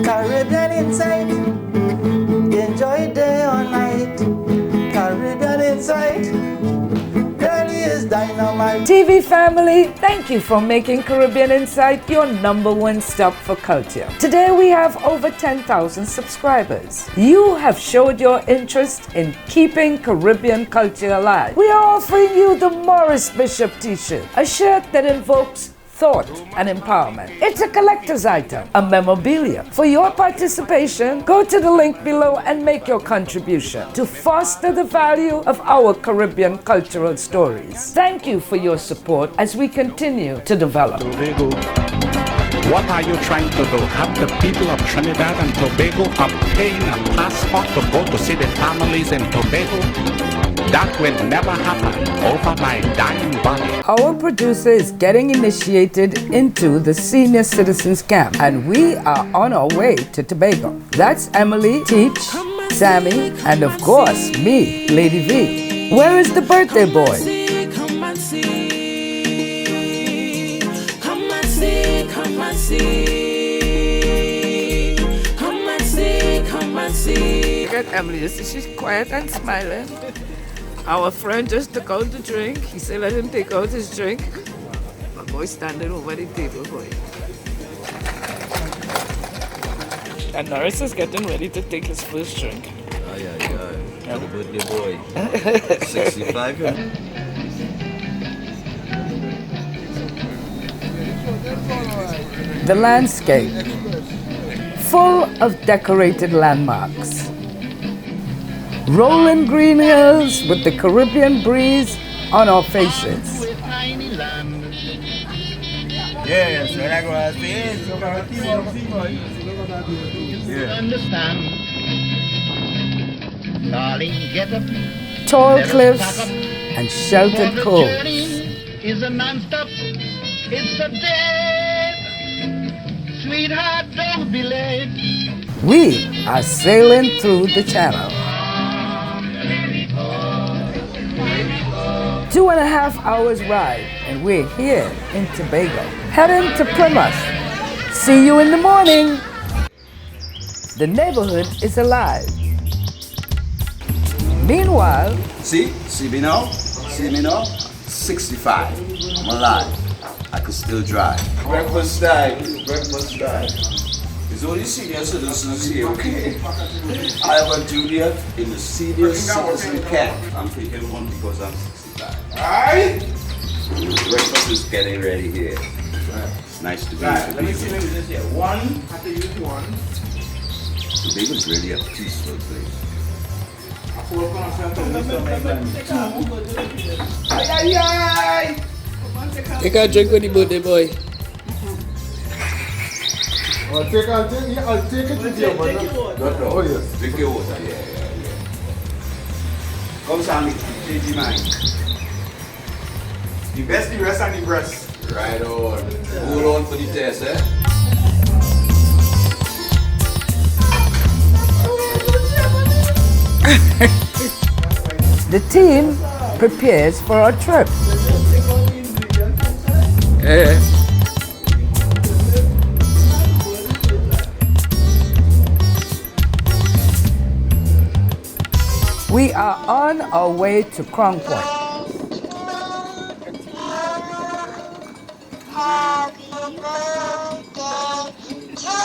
Caribbean Insight. Enjoy day or night. Caribbean Insight. Girlie is dynamite. TV family, thank you for making Caribbean Insight your #1 stop for culture. Today we have over 10,000 subscribers. You have showed your interest in keeping Caribbean culture alive. We are offering you the Morris Bishop t-shirt, a shirt that invokes thought and empowerment. It's a collector's item, a memorabilia. For your participation, go to the link below and make your contribution to foster the value of our Caribbean cultural stories. Thank you for your support as we continue to develop. Tobago, what are you trying to do? Have the people of Trinidad and Tobago obtain a passport to go to see the families in Tobago? That will never happen over my dying body. Our producer is getting initiated into the senior citizens camp, and we are on our way to Tobago. That's Emily, Teach, Sammy, and of course me, Lady V. Where is the birthday boy? Come and see. Come and see. Come and see. Come and see. Come and see. Look at Emily. You see, she's quiet and smiling. Our friend just took out the drink. He said let him take out his drink. My boy standing over the table for him. And Norris is getting ready to take his first drink. Aye. Happy birthday, boy. 65. The landscape, full of decorated landmarks. Rolling green hills with the Caribbean breeze on our faces. Yes, Understand, darling, get up. Tall cliffs and sheltered The coves. journey is a non-stop. It's a day. Sweetheart, don't be late. We are sailing through the channel. 2.5 hours ride, and we're here in Tobago, heading to Plymouth. See you in the morning. The neighborhood is alive. Meanwhile, See me now? See me now? 65. I'm alive. I could still drive. Breakfast time. It's only senior citizens here, okay? I am a junior in the senior citizen camp. I'm taking one because I'm 65. Alright? Breakfast is getting ready here. It's nice to be here. Let me see this here. One, I have to use one. Tobago is really a peaceful place. take a drink with the birthday boy. I'll take it with you, but oh yes. Drink your water, yeah. Come, Sammy, change your mind. The best, the rest, and the breast. Right on. Hold on for the test, eh? The team prepares for our trip. We are on our way to Crown Point. Happy birthday to you.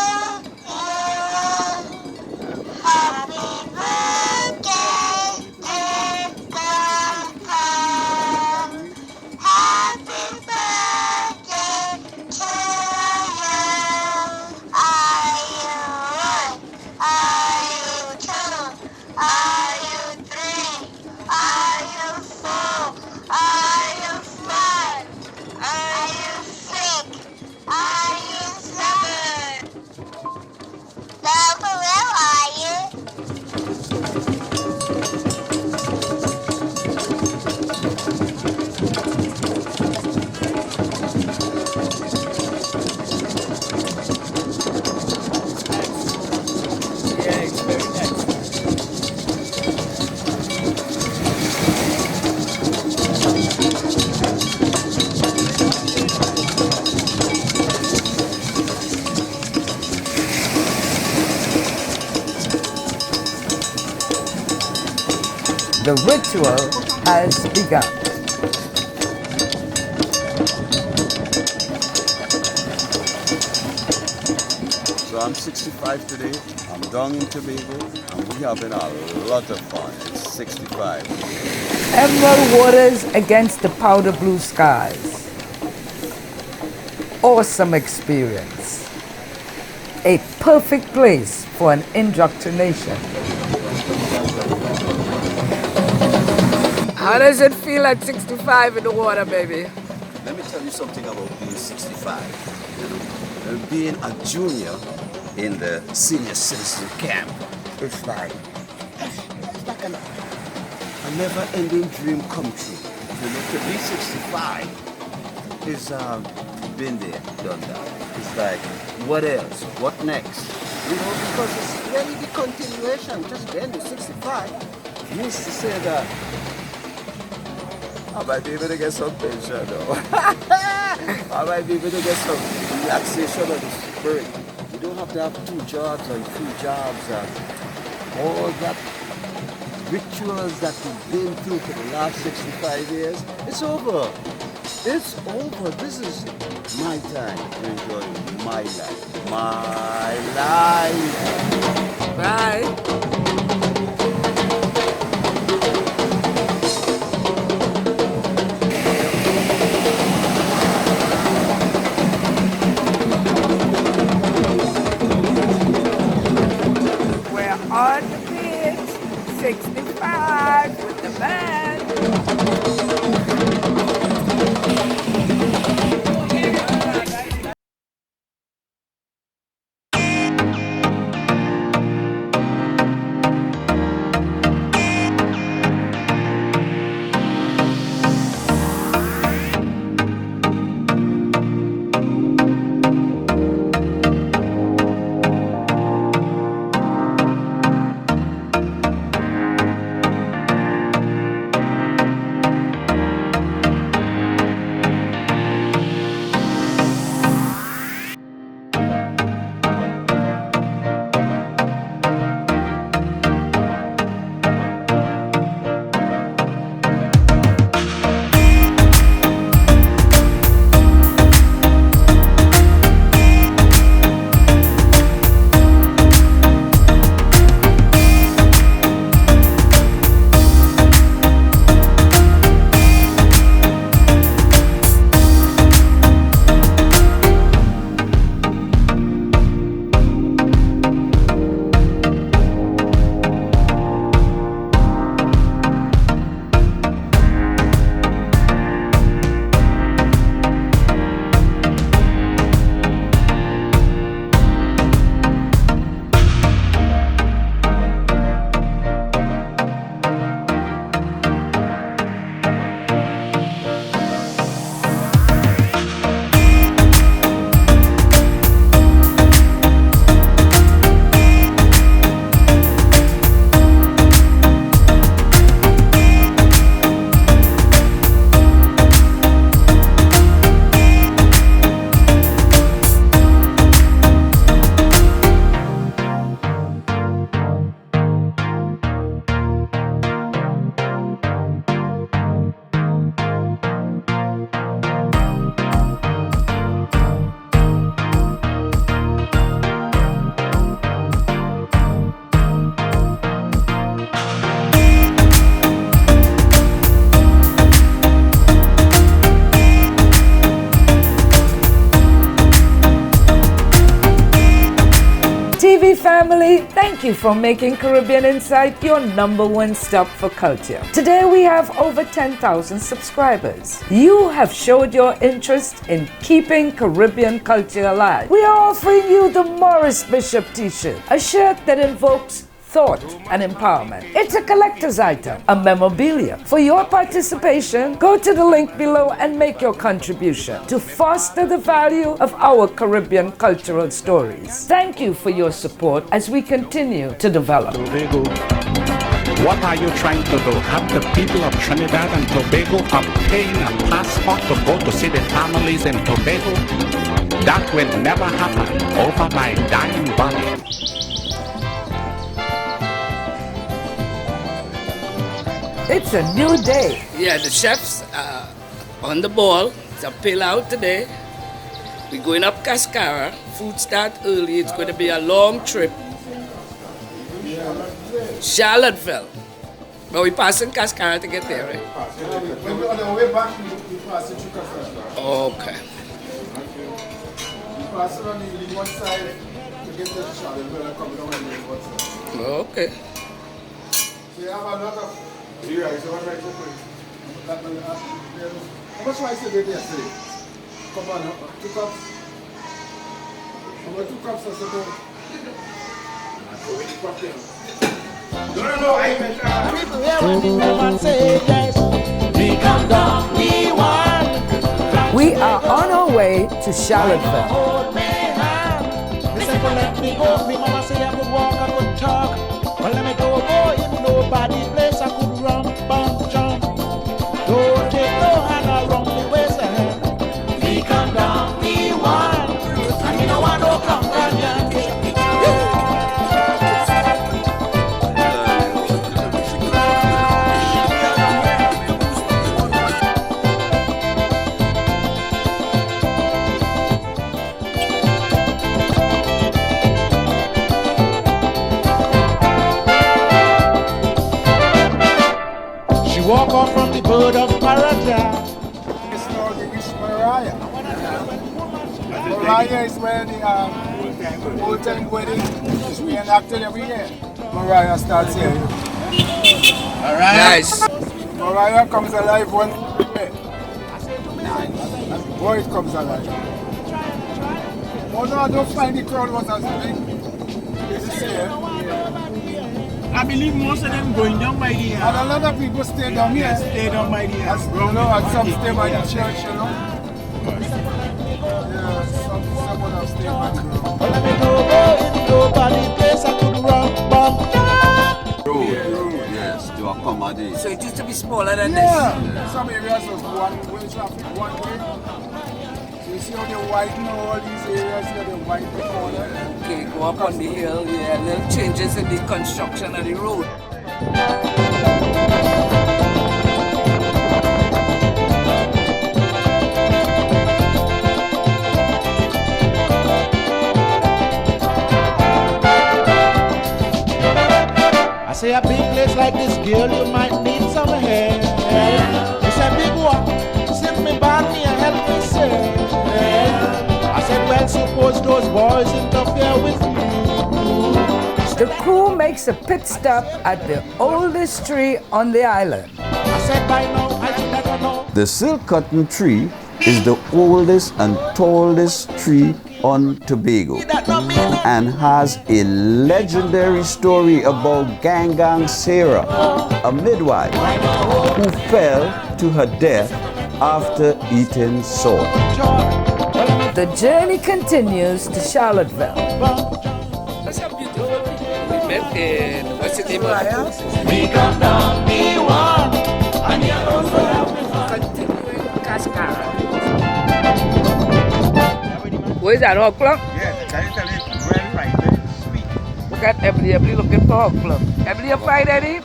Happy birthday, dear Grandpa. Happy birthday to you. Are you one? Are you two? Are you three? Are you four? The ritual has begun. So I'm 65 today. I'm down in Tobago, and we're having a lot of fun. It's 65. Emerald waters against the powder blue skies. Awesome experience. A perfect place for an indoctrination. How does it feel at 65 in the water, baby? Let me tell you something about being 65. Being a junior in the senior citizen camp, it's like a never-ending dream come true. You know, to be 65 is been there, done that. It's like, what else? What next? You know, because it's really the continuation. Just the end of 65 means to say that I might be able to get some pension, though. I might be able to get some relaxation of the spirit. You don't have to have 2 jobs and 3 jobs and all that rituals that we've been through for the last 65 years. It's over. It's over. This is my time to enjoy my life. My life. Bye. On the beach, 65 with the band. TV family, thank you for making Caribbean Insight your #1 stop for culture. Today we have over 10,000 subscribers. You have showed your interest in keeping Caribbean culture alive. We are offering you the Morris Bishop t-shirt, a shirt that invokes thought and empowerment. It's a collector's item, a memorabilia. For your participation, go to the link below and make your contribution to foster the value of our Caribbean cultural stories. Thank you for your support as we continue to develop. Tobago. What are you trying to do? Have the people of Trinidad and Tobago obtain a passport to go to see the families in Tobago? That will never happen over my dying body. It's a new day. Yeah, the chefs are on the ball. It's a pill out today. We're going up Cascara. Food start early. It's going to be a long trip. Charlottesville. But we're passing Cascara to get there, right? When we're on the way back, we pass it through Cascara. Okay. We pass it on the one side to get to Charlottesville and come down on the one side. Okay. So you have a lot of... Here, I saw one right open. How much rice did you yesterday? Come on, 2 cups. About 2 cups or something. No, I meant people say yes. We come down, we want. We are on our way to Charlottesville. Hold me hand. Listen, let me go. Me mama say I could walk, I could talk. But let me go in nobody place. I could run, bump, jump. Don't take no hand around the waist ahead. We come down, we want. And we don't want no companion. Walk off from the bird of paradise. It's called the Moriah. Moriah is where the old time wedding is reenacted every year. Moriah starts here. Alright. Nice. Moriah comes alive one year. Boy, it comes alive. Although I don't find the crowd was as big this year. I believe most of them going down by the and a lot of people stay down here. Stay down by the you know, and some stay by the church, you know. Yeah, some would have stayed by the ground. Let me go in nobody place. I could run, bump. Road, yes, to accommodate. So it used to be smaller than this? Some areas was one-way traffic, one way. So you see how they widen all these areas here, they widen the corner. Okay, go up on the hill, yeah, little changes in the construction of the road. I say a big place like this, girl, you might need some help. It's a big one, sip me band me and help me say. I said, well, suppose those boys interfere with me. The crew makes a pit stop at the oldest tree on the island. I said, by now, I should never know. The silk cotton tree is the oldest and tallest tree on Tobago and has a legendary story about Gangang Sarah, a midwife who fell to her death after eating salt. The journey continues to Charlottesville. That's how beautiful we met in, what's the name of it? We come down, we want. And you also continuing Cascara. Where is that, hog plum? Yes, that is well right, very sweet. Look at Emily looking for hog plum. Emily, you find any?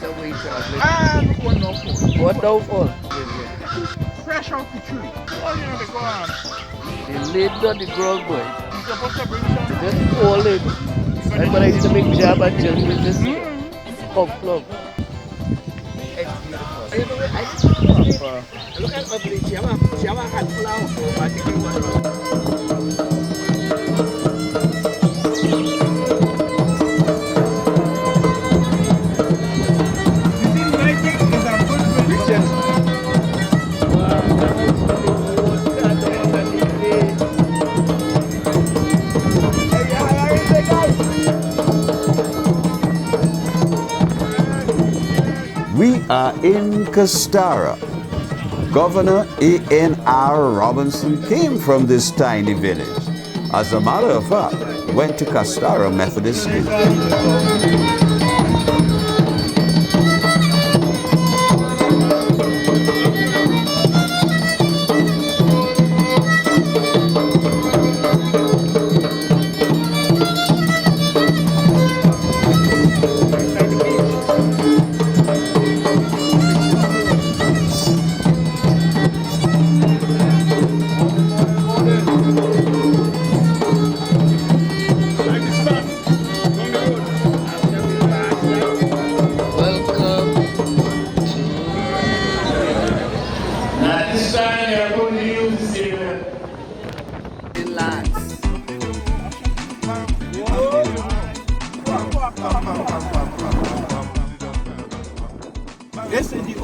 So we look one no full. What no full? Fresh off the tree. Oh, you know, they go on. They laid on the ground, boy. You're supposed to bring some. Just fall in. That's what I used to make jam and jelly with this hog plum. It's beautiful. You know, I used to look at Emily. She have a handful of hog plum. I think it was We are in Castara. Governor A.N.R. Robinson came from this tiny village. As a matter of fact, went to Castara Methodist School.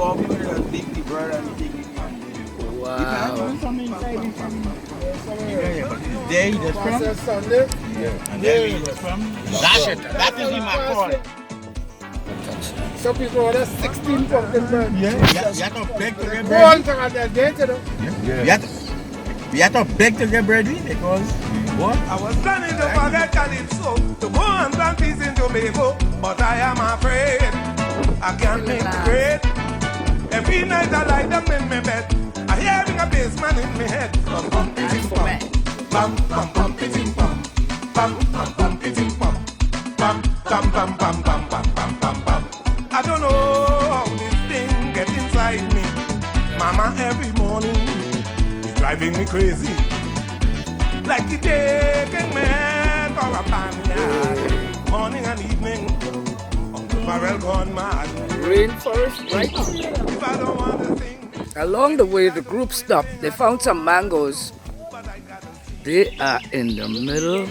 coffee with a big bread and take it. Wow. Yeah, but it's day that's from Sunday. yeah, and then we that's from. That's it. That is in my call. Some people order 16 pumpkin bread. Yeah, you have to beg to get All bread. time at their gate, you know. You have to beg to get bread because what? I was planning to forget Calypso, to go and plant peace in Tobago, but I am afraid I can't make the grade. Every night I lie down in my bed, I hearing a bassman in my head. Bum bum pim pum, bum bum bum pim pum, bum bum bum pim pum, bum bum bum bum bum bum bum bum bum. I don't know how this thing gets inside me. Mama every morning is driving me crazy. Like the taking man for a banyan. Morning and evening, Uncle Farrell gone mad. Rainforest, right? If I don't want to sing. Along the way, the group stopped. They found some mangoes. They are in the middle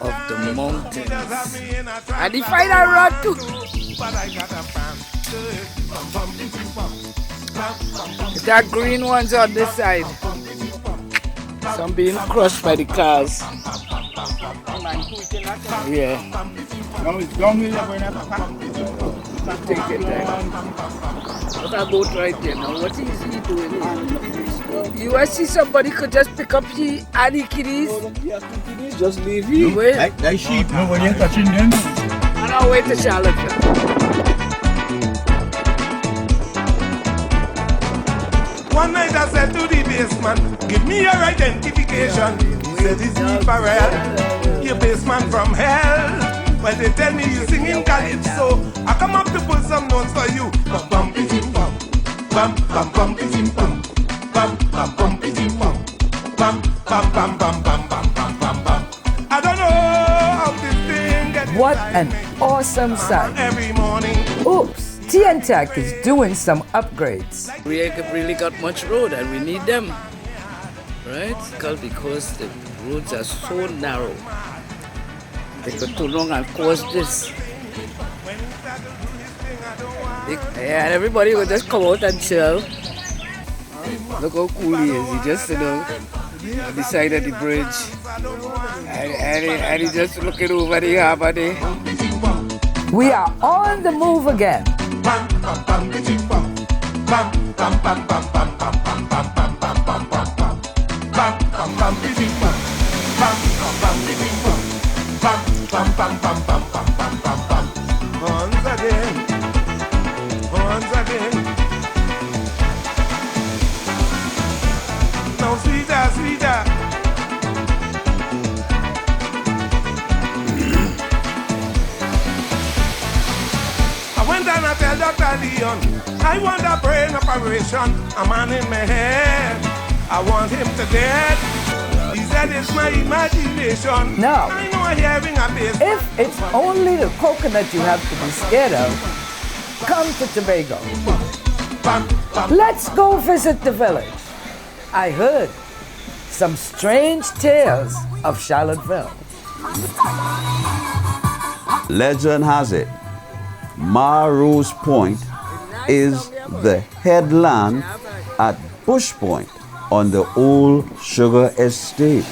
of the mountains. And they find a rod too. There are green ones on this side. Some being crushed by the cars. Yeah. Now it's down here when I Take it down. What a boat right there now. What is he doing here? You want to see somebody could just pick up the Annie kitties? Just leave you. Wait. like sheep, nobody is touching them. And I'll wait to Charlottesville. One night I said to the baseman, give me your identification. He said, it's me, Farrell, your baseman from hell. When they tell me you singing Calypso, I come up to put some notes for you. Bum bum pim pum, bum bum bum pim pum, bum bum bum pim pum, bum bum bum bum bum bum bum bum bum. I don't know how this thing gets. What an awesome sight. Every morning. Oops. TNTech is doing some upgrades. We ain't really got much road and we need them, right? Because the roads are so narrow. They got too long and cause this. And everybody will just come out and chill. Look how cool he is. He just, on the side of the bridge. And he just looking over the harbor there. We are on the move again. Once again. Now sweeter, sweeter. I went and I tell Dr. Leon, I want a brain operation, a man in my head. I want him to dead. He said it's my imagination. Now, I know I'm hearing a bass. if it's only the coconut you have to be scared of, come to Tobago. Let's go visit the village. I heard some strange tales of Charlottesville. Legend has it, Marrow's Point is the headland at Bush Point on the old sugar estate.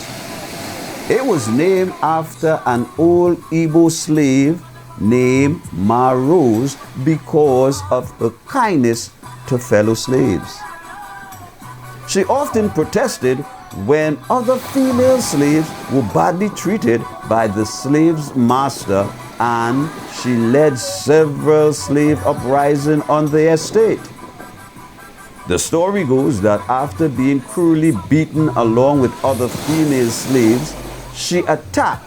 It was named after an old Igbo slave named Marrow's because of her kindness to fellow slaves. She often protested when other female slaves were badly treated by the slave's master, and she led several slave uprisings on the estate. The story goes that after being cruelly beaten along with other female slaves, she attacked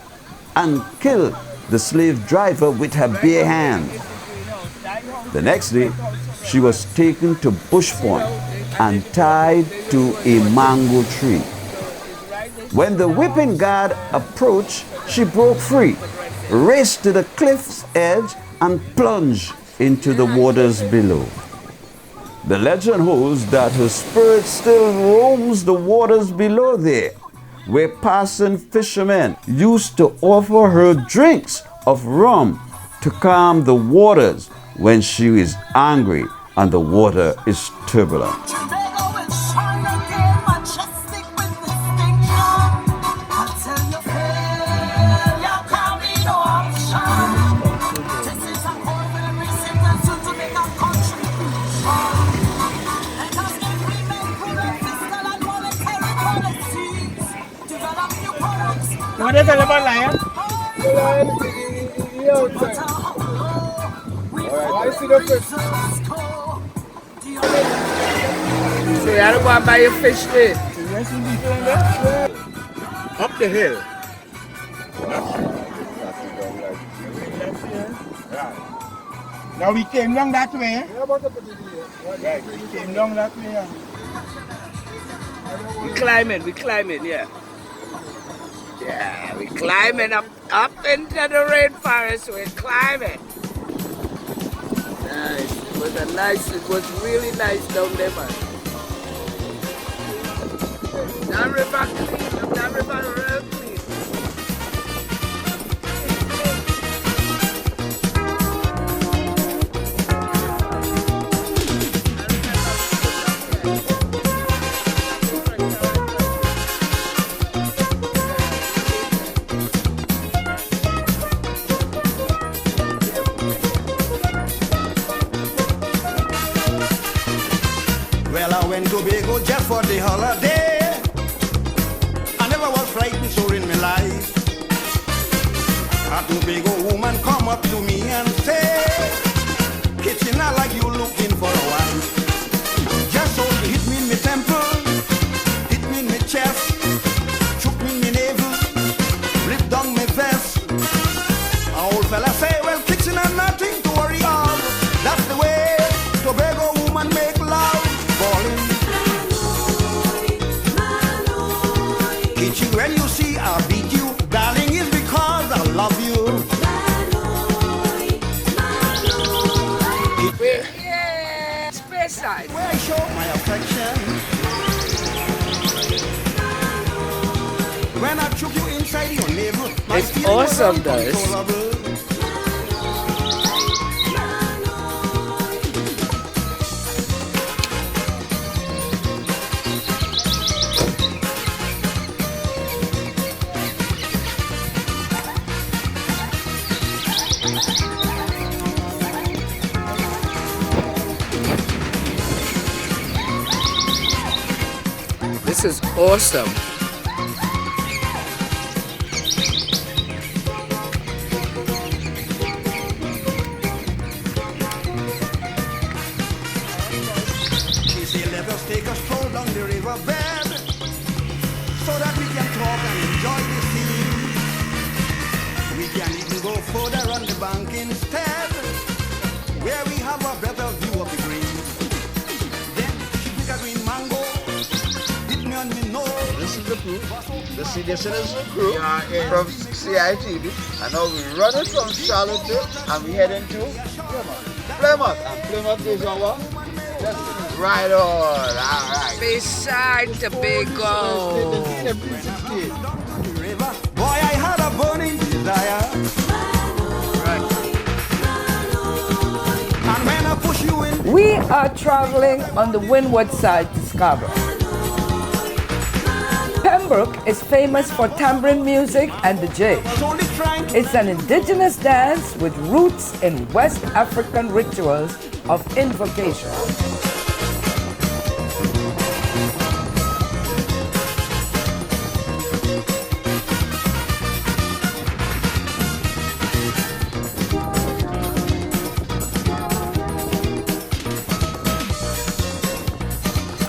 and killed the slave driver with her bare hand. The next day, she was taken to Bush Point and tied to a mango tree. When the whipping guard approached, she broke free, raced to the cliff's edge, and plunged into the waters below. The legend holds that her spirit still roams the waters below there, where passing fishermen used to offer her drinks of rum to calm the waters when she is angry and the water is turbulent. What is it about lion? I see the fish. So you don't go and buy your fish there? Up the hill. Now we came down that way. Right, we came down that way. We climbing, yeah. Yeah, we climbing up into the rainforest. We're climbing. Nice. It was really nice down there, man. That river clean, that river real clean. Well, I went to Tobago just for the holiday. I never was frightened so in my life. A Tobago woman come up to me and say, "Kitchen, I like you looking for a wife." Just so she hit me in my temple, hit me in my chest, shook me in my navel, ripped down my vest. An old fella say, "Well, kitchen, I'm nothing to worry of. That's the way Tobago woman make love." Kitchen, when you see I beat you, darling, is because I love you. Yeah, space side. Where I show my affection. When I took you inside your navel, my it's feeling awesome, was uncontrollable. This is awesome. She said, "Let us take a stroll down the riverbed so that we can talk and enjoy the scene. We can even go further on the bank instead, where we have a better view of the green." Then she took a green mango, hit me on the nose. This is the crew. This is the crew from CITV. And now we run it from Charlottesville and we head into Plymouth. And Plymouth is our right on. Alright. Beside Tobago. Boy, I had a burning desire. And when I push you in, We are traveling on the windward side to Scarborough. Pembroke is famous for tambourine music and the jig. It's an indigenous dance with roots in West African rituals of invocation.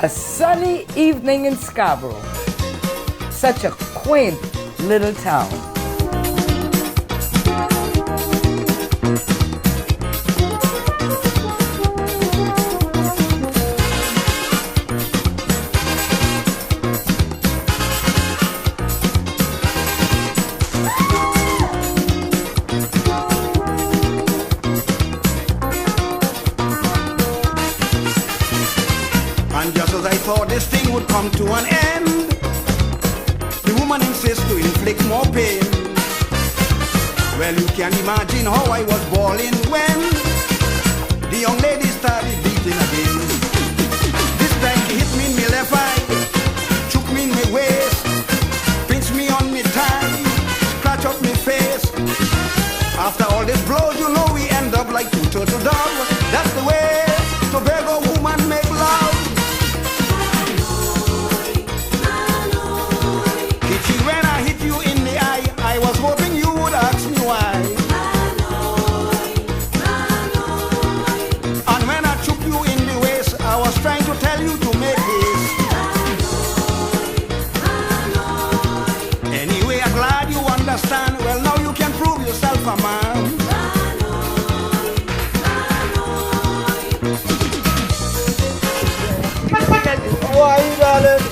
A sunny evening in Scarborough. Such a quaint little town. and just as I thought this thing would come to an end, the woman insists to inflict more pain. Well, you can imagine how I was bawling when the young lady started beating After all this blows, you know we end up like two turtle dogs. That's the way Tobago woman make love. Hit you when I hit you in the eye. I was hoping you would ask me why. And when I took you in the waist, I was trying to tell you to make haste. Anyway, I'm glad you understand. Well, now you can prove yourself a man. How are you, darling?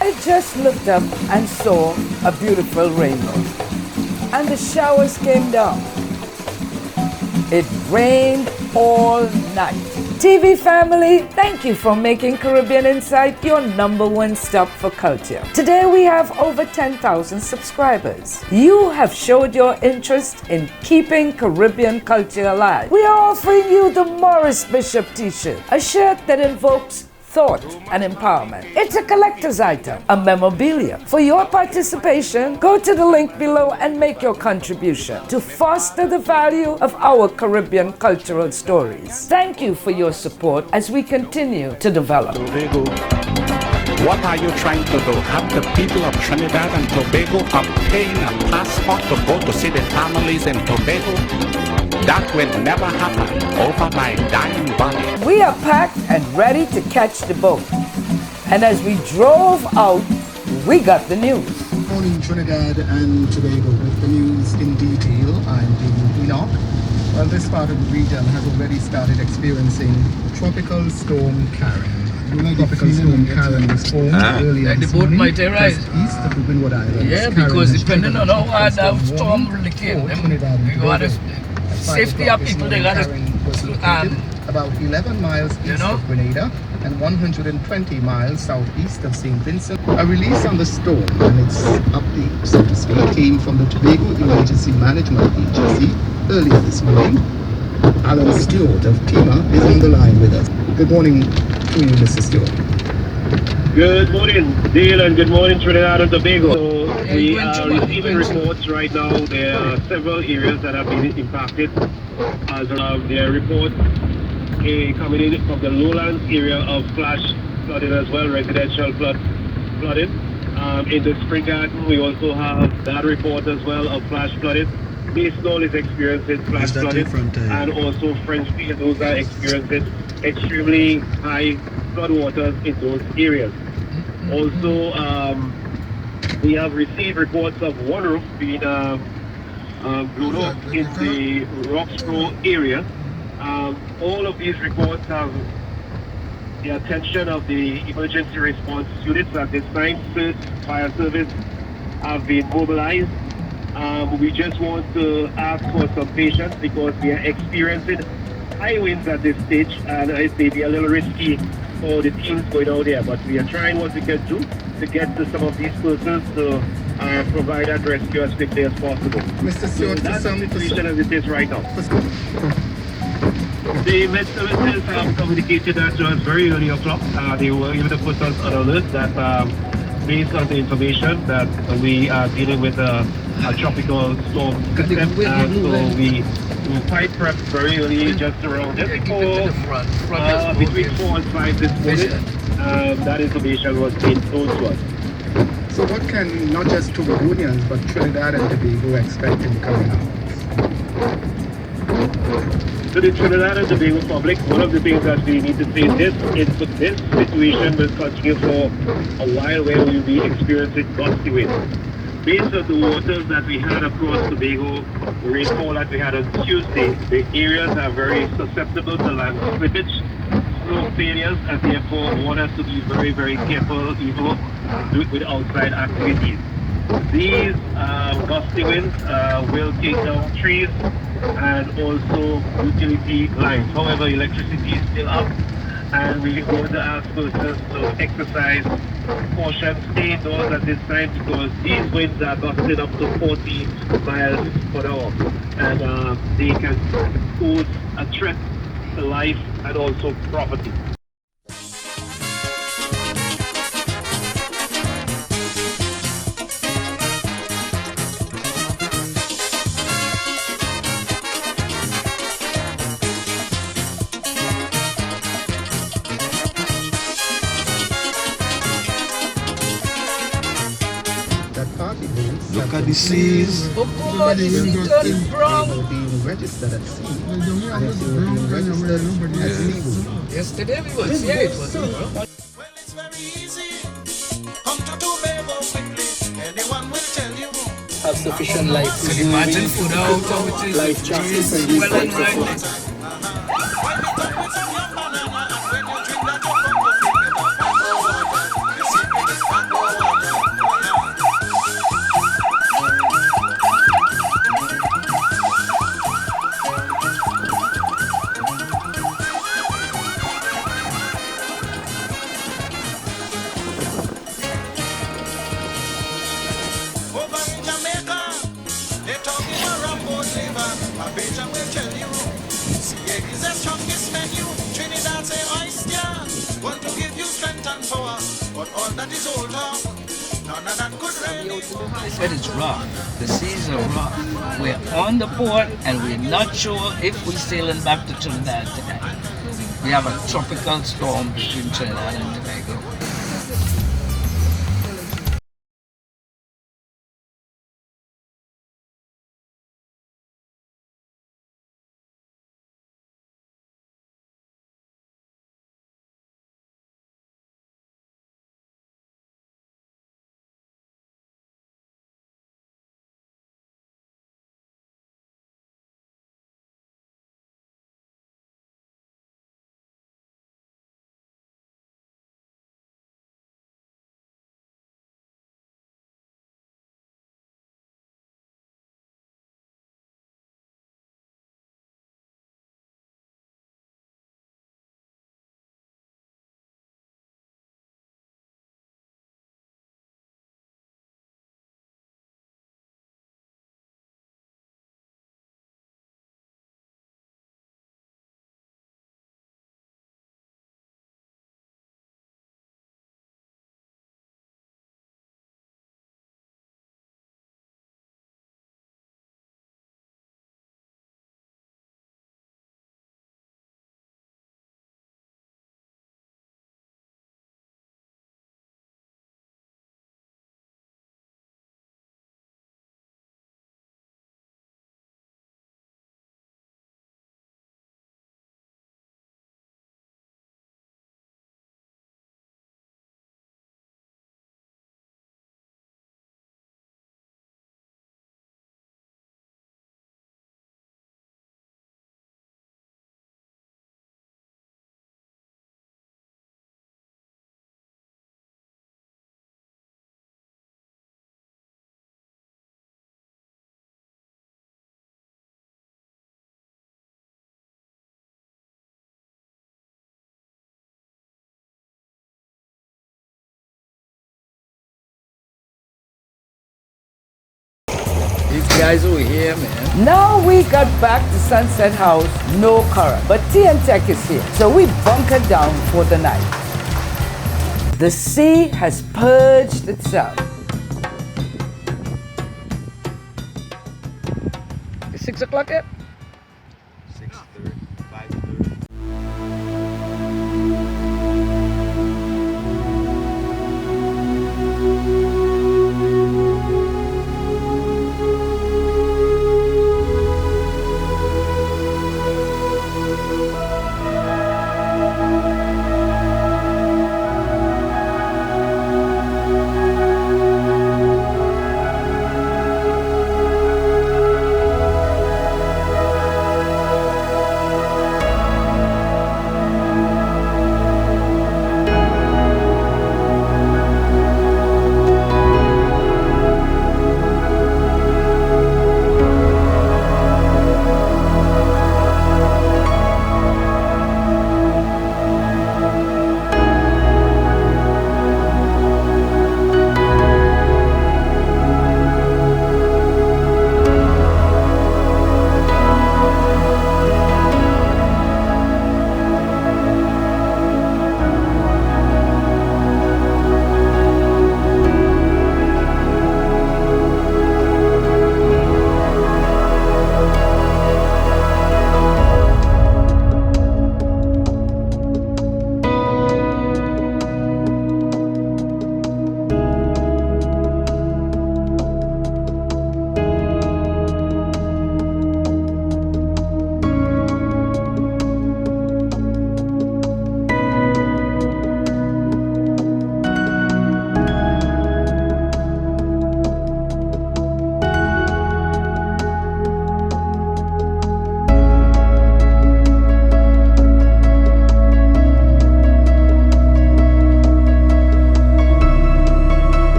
I just looked up and saw a beautiful rainbow, and the showers came down. It rained all night. TV family, thank you for making Caribbean Insight your #1 stop for culture. Today we have over 10,000 subscribers. You have showed your interest in keeping Caribbean culture alive. We are offering you the Morris Bishop t-shirt, a shirt that invokes thought and empowerment. It's a collector's item, a memorabilia. For your participation, go to the link below and make your contribution to foster the value of our Caribbean cultural stories. Thank you for your support as we continue to develop. Tobago. What are you trying to do? Have the people of Trinidad and Tobago obtain a passport to go to see the families in Tobago? That will never happen over my dying body. We are packed and ready to catch the boat. And as we drove out, we got the news. Good morning, Trinidad and Tobago. With the news in detail, I'm Enoch. Well, this part of the region has already started experiencing Tropical Storm Karen. Tropical Storm Karen was formed earlier Like the this boat morning, might arise. just east of the Windward Islands. Yeah, Karen because has depending on triggered how hard that tropical storm warning really came, for them, Trinidad and we got Tobago. safety of people, they got was located about 11 miles east of Grenada and 120 miles southeast of St. Vincent. A release on the storm and its update, so to speak, came from the Tobago Emergency Management Agency earlier this morning. Alan Stewart of TEMA is on the line with us. Good morning to you, Mr. Stewart. Good morning, Dale, and good morning, Trinidad and Tobago. So we are receiving reports right now. There are several areas that have been impacted as of their reports coming in from the lowlands area of flash flooding as well, residential flooding. In the Spring Garden, we also have that report as well of flash flooding. Basin is experiencing flash flooding, and also French Field, those are experiencing extremely high floodwaters in those areas. Also, we have received reports of one roof being blown up in the Roxborough area. All of these reports have the attention of the emergency response units at this time. Fire service have been mobilized. We just want to ask for some patience because we are experiencing high winds at this stage, and it may be a little risky for the teams going out there, but we are trying what we can do to get to some of these persons to provide that rescue as quickly as possible. Mr. Stewart, so that's the situation as it is right now. The Met Services have communicated that to us very early o'clock. They were able to put us on alert that based on the information that we are dealing with a tropical storm system, so we quite prepped very early, just around just before between 4 and 5 this morning. That information was being told to us. So what can not just Tobagonians but Trinidad and Tobago expect in the coming hours? To the Trinidad and Tobago public, one of the things that we need to say is this situation will continue for a while where we will be experiencing gusty winds. Based on the waters that we had across Tobago, the rainfall that we had on Tuesday, the areas are very susceptible to land slippage, slope failures, and therefore want us to be very, very careful even with outside activities. These gusty winds will take down trees and also utility lines. However, electricity is still up, and we want to ask persons to exercise caution, stay indoors at this time because these winds are gusting up to 40 miles per hour, and they can pose a threat to life and also property. Look at the seas. Oh God, it's turned brown. Being registered at sea, and if they were being registered as legal. Yesterday we was here, it was Well, it's very easy. Come to Tobago quickly. Anyone will tell you. Have sufficient life. So imagine food out of it is life chances and well and right. They said it's rough. The seas are rough. We're on the port and we're not sure if we're sailing back to Trinidad tonight. We have a tropical storm between Trinidad and Tobago. These guys over here, man. Now we got back to Sunset House, no current, but Tech is here, so we bunkered down for the night. The sea has purged itself. It's 6 o'clock yet? 6:30, 5:30.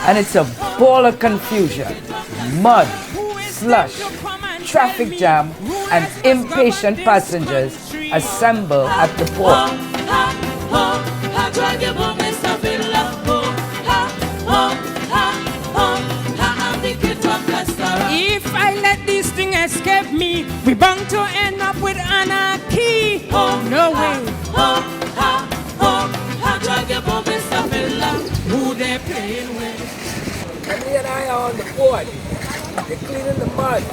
and it's a ball of confusion. Mud, slush, traffic jam, and impatient passengers assemble at the port. If I let this thing escape me, we bound to end up with anarchy. No way. Who they playing with? Kenny and I are on the board. They're cleaning the mud.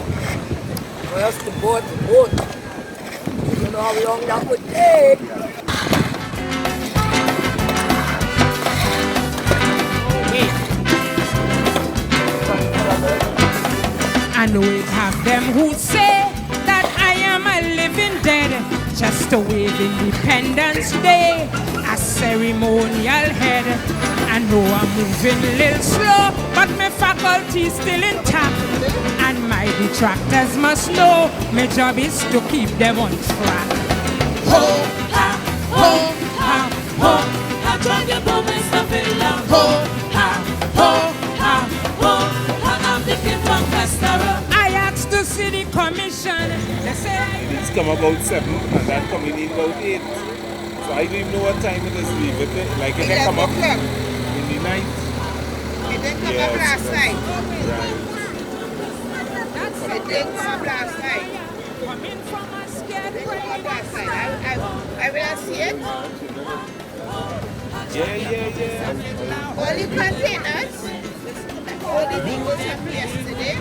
For us to board the boat. You don't know how long that would take. I know it have them who say that I am a living dead, just to wave Independence Day, a ceremonial head. I know I'm moving a little slow, but my faculty's still intact, and my detractors must know my job is to keep them on track. Ho, ha, ho, ha, ho, ha, drag your bum and stuff it loud. Ho, ha, ho, ha, ho, ha, I'm the kid from Castara. I asked the city commission, they say it's come about 7 and that coming in about 8. So I don't even know what time it is leave it. Like if they come up in the night. It didn't come up last night. Right. It didn't come up last night. Coming from a scared I will see it. Yeah. All the containers, all the things was up yesterday.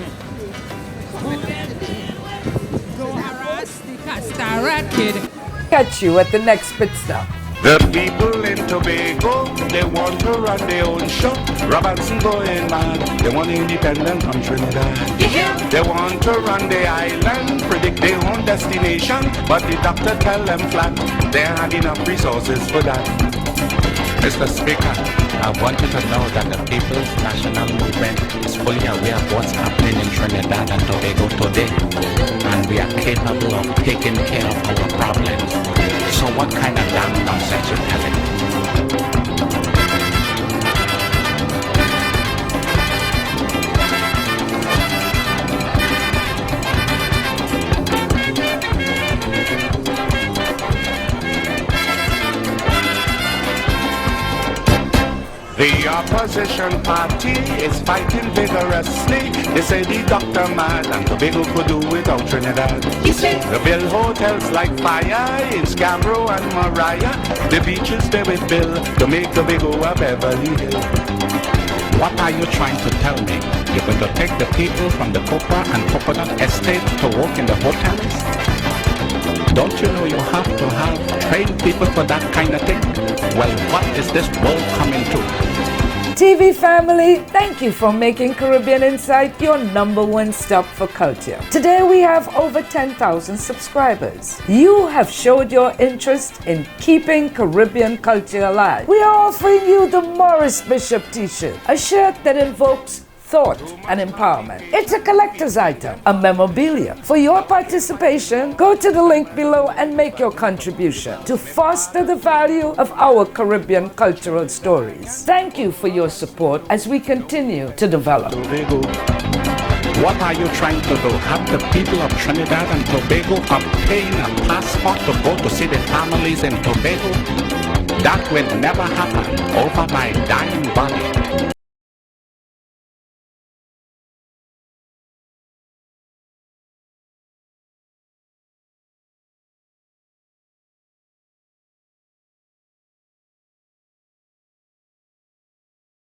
Go harass the Castara kid. Catch you at the next pit stop. The people in Tobago, they want to run their own show. Robinson going mad, they want independence from Trinidad. They want to run the island, predict their own destination, but the doctor tell them flat, they have enough resources for that. Mr. Speaker, I want you to know that the People's National Movement is fully aware of what's happening in Trinidad and Tobago today, and we are capable of taking care of our problems. So what kind of damn nonsense you're telling me? The opposition party is fighting vigorously. They say the doctor mad and Tobago could do without Trinidad. The build hotels like fire in Sparrow and Mariah. The beaches they will build to make Tobago a Beverly Hill. What are you trying to tell me? You're going to take the people from the copra and coconut estate to work in the hotels? Don't you know you have to have trained people for that kind of thing? Well, what is this world coming to? TV family, thank you for making Caribbean Insight your #1 stop for culture. Today we have over 10,000 subscribers. You have showed your interest in keeping Caribbean culture alive. We are offering you the Morris Bishop t-shirt, a shirt that invokes thought and empowerment. It's a collector's item, a memorabilia. For your participation, go to the link below and make your contribution to foster the value of our Caribbean cultural stories. Thank you for your support as we continue to develop. What are you trying to do? Have the people of Trinidad and Tobago obtain a passport to go to see their families in Tobago? That will never happen over my dying body.